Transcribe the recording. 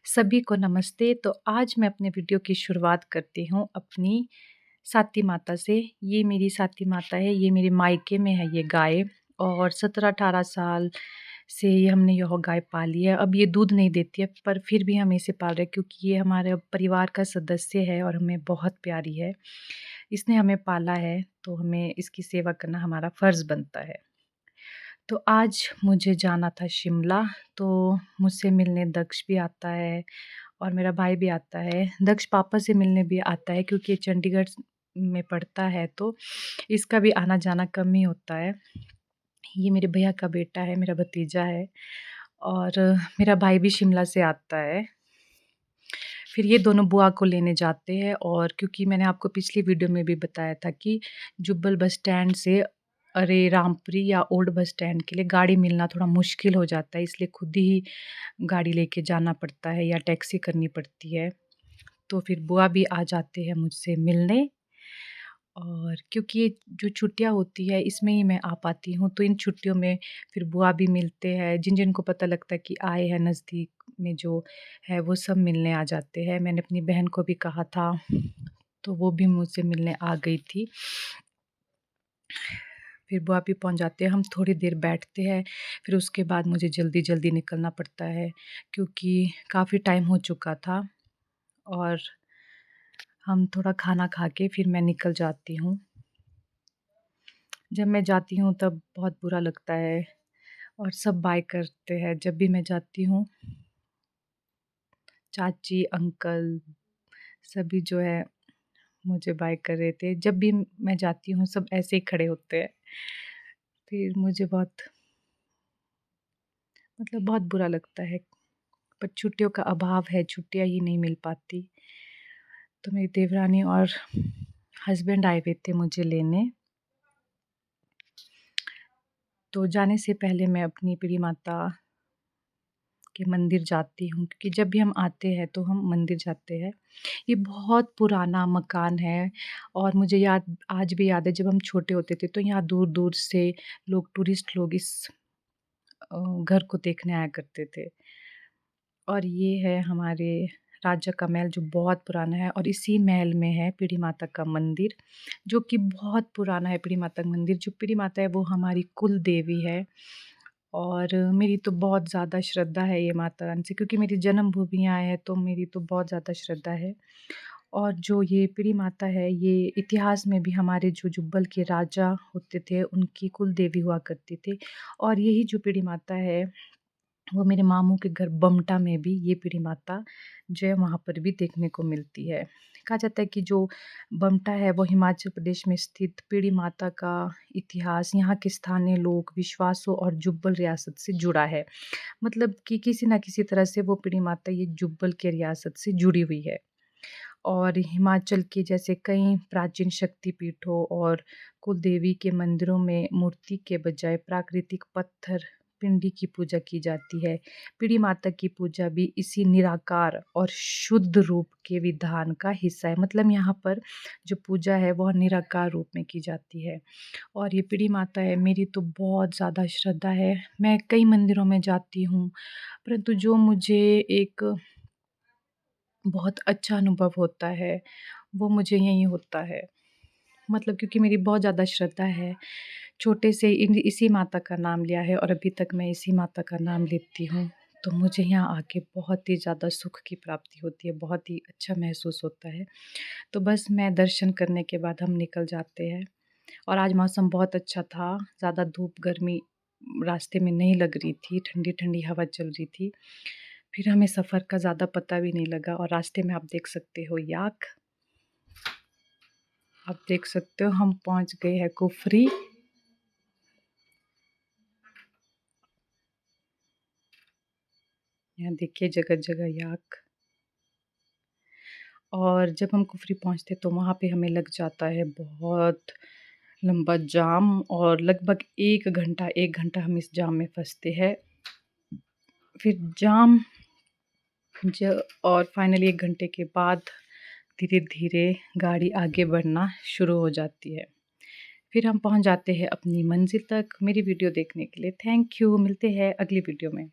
सभी को नमस्ते। तो आज मैं अपने वीडियो की शुरुआत करती हूँ अपनी साती माता से। ये मेरी साती माता है, ये मेरे मायके में है ये गाय और 17-18 साल से ये हमने यह गाय पाली है। अब ये दूध नहीं देती है पर फिर भी हम इसे पाल रहे हैं क्योंकि ये हमारे परिवार का सदस्य है और हमें बहुत प्यारी है। इसने हमें पाला है तो हमें इसकी सेवा करना हमारा फ़र्ज़ बनता है। तो आज मुझे जाना था शिमला, तो मुझसे मिलने दक्ष भी आता है और मेरा भाई भी आता है। दक्ष पापा से मिलने भी आता है क्योंकि ये चंडीगढ़ में पढ़ता है तो इसका भी आना-जाना कम ही होता है। ये मेरे भैया का बेटा है, मेरा भतीजा है और मेरा भाई भी शिमला से आता है। फिर ये दोनों बुआ को लेने जाते हैं और क्योंकि मैंने आपको पिछली वीडियो में भी बताया था कि जुब्बल बस स्टैंड से अरे रामपुरी या ओल्ड बस स्टैंड के लिए गाड़ी मिलना थोड़ा मुश्किल हो जाता है, इसलिए खुद ही गाड़ी लेके जाना पड़ता है या टैक्सी करनी पड़ती है। तो फिर बुआ भी आ जाते हैं मुझसे मिलने और क्योंकि ये जो छुट्टियाँ होती है इसमें ही मैं आ पाती हूँ, तो इन छुट्टियों में फिर बुआ भी मिलते हैं, जिन-जिन को पता लगता है कि आए हैं नज़दीक में जो है वो सब मिलने आ जाते हैं। मैंने अपनी बहन को भी कहा था, तो वो भी मुझसे मिलने आ गई थी। फिर बुआ भी पहुँच जाते हैं, हम थोड़ी देर बैठते हैं, फिर उसके बाद मुझे जल्दी-जल्दी निकलना पड़ता है क्योंकि काफ़ी टाइम हो चुका था और हम थोड़ा खाना खा के फिर मैं निकल जाती हूँ। जब मैं जाती हूँ तब बहुत बुरा लगता है और सब बाय करते हैं जब भी मैं जाती हूँ। चाची, अंकल सभी जो है मुझे बाय कर रहे थे। जब भी मैं जाती हूँ सब ऐसे ही खड़े होते हैं। फिर मुझे बहुत मतलब बहुत बुरा लगता है, पर छुट्टियों का अभाव है, छुट्टियाँ ही नहीं मिल पाती। तो मेरी देवरानी और हस्बैंड आए हुए थे मुझे लेने। तो जाने से पहले मैं अपनी प्रिय माता के मंदिर जाती हूँ क्योंकि जब भी हम आते हैं तो हम मंदिर जाते हैं। ये बहुत पुराना मकान है और मुझे याद आज भी याद है जब हम छोटे होते थे तो यहाँ दूर-दूर से लोग टूरिस्ट लोग इस घर को देखने आया करते थे। और ये है हमारे राजा का महल जो बहुत पुराना है और इसी महल में है पीढ़ी माता का मंदिर, जो कि बहुत पुराना है पीढ़ी माता का मंदिर। जो पीढ़ी माता है वो हमारी कुल देवी है और मेरी तो बहुत ज़्यादा श्रद्धा है ये माता रानी से क्योंकि मेरी जन्मभूमि यहाँ है तो मेरी तो बहुत ज़्यादा श्रद्धा है। और जो ये पीढ़ी माता है ये इतिहास में भी हमारे जो जुब्बल के राजा होते थे उनकी कुल देवी हुआ करती थी और यही जो पीढ़ी माता है वो मेरे मामू के घर बमटा में भी ये पीढ़ी माता जो है वहाँ पर भी देखने को मिलती है। कहा जाता है कि जो बमटा है वो हिमाचल प्रदेश में स्थित पीढ़ी माता का इतिहास, यहाँ के स्थानीय लोक विश्वासों और जुब्बल रियासत से जुड़ा है। मतलब कि किसी न किसी तरह से वो पीढ़ी माता ये जुब्बल के रियासत से जुड़ी हुई है। और हिमाचल के जैसे कई प्राचीन शक्तिपीठों और कुलदेवी के मंदिरों में मूर्ति के बजाय प्राकृतिक पत्थर पिंडी की पूजा की जाती है। पीढ़ी माता की पूजा भी इसी निराकार और शुद्ध रूप के विधान का हिस्सा है। मतलब यहाँ पर जो पूजा है वह निराकार रूप में की जाती है और ये पीढ़ी माता है मेरी तो बहुत ज़्यादा श्रद्धा है। मैं कई मंदिरों में जाती हूँ, परंतु जो मुझे एक बहुत अच्छा अनुभव होता है, वो मुझे यहीं होता है। मतलब क्योंकि मेरी बहुत ज़्यादा श्रद्धा है, छोटे से इन इसी माता का नाम लिया है और अभी तक मैं इसी माता का नाम लेती हूँ। तो मुझे यहाँ आके बहुत ही ज़्यादा सुख की प्राप्ति होती है, बहुत ही अच्छा महसूस होता है। तो बस मैं दर्शन करने के बाद हम निकल जाते हैं और आज मौसम बहुत अच्छा था, ज़्यादा धूप गर्मी रास्ते में नहीं लग रही थी, ठंडी-ठंडी हवा चल रही थी। फिर हमें सफ़र का ज़्यादा पता भी नहीं लगा और रास्ते में आप देख सकते हो याक, आप देख सकते हो हम पहुँच गए हैं कुफरी। यहाँ देखिए जगह-जगह याक और जब हम कुफरी पहुँचते तो वहाँ पे हमें लग जाता है बहुत लंबा जाम और लगभग 1 घंटा हम इस जाम में फँसते हैं। फिर जाम ज और फाइनली 1 घंटे के बाद धीरे-धीरे गाड़ी आगे बढ़ना शुरू हो जाती है। फिर हम पहुँच जाते हैं अपनी मंज़िल तक। मेरी वीडियो देखने के लिए थैंक यू। मिलते हैं अगली वीडियो में।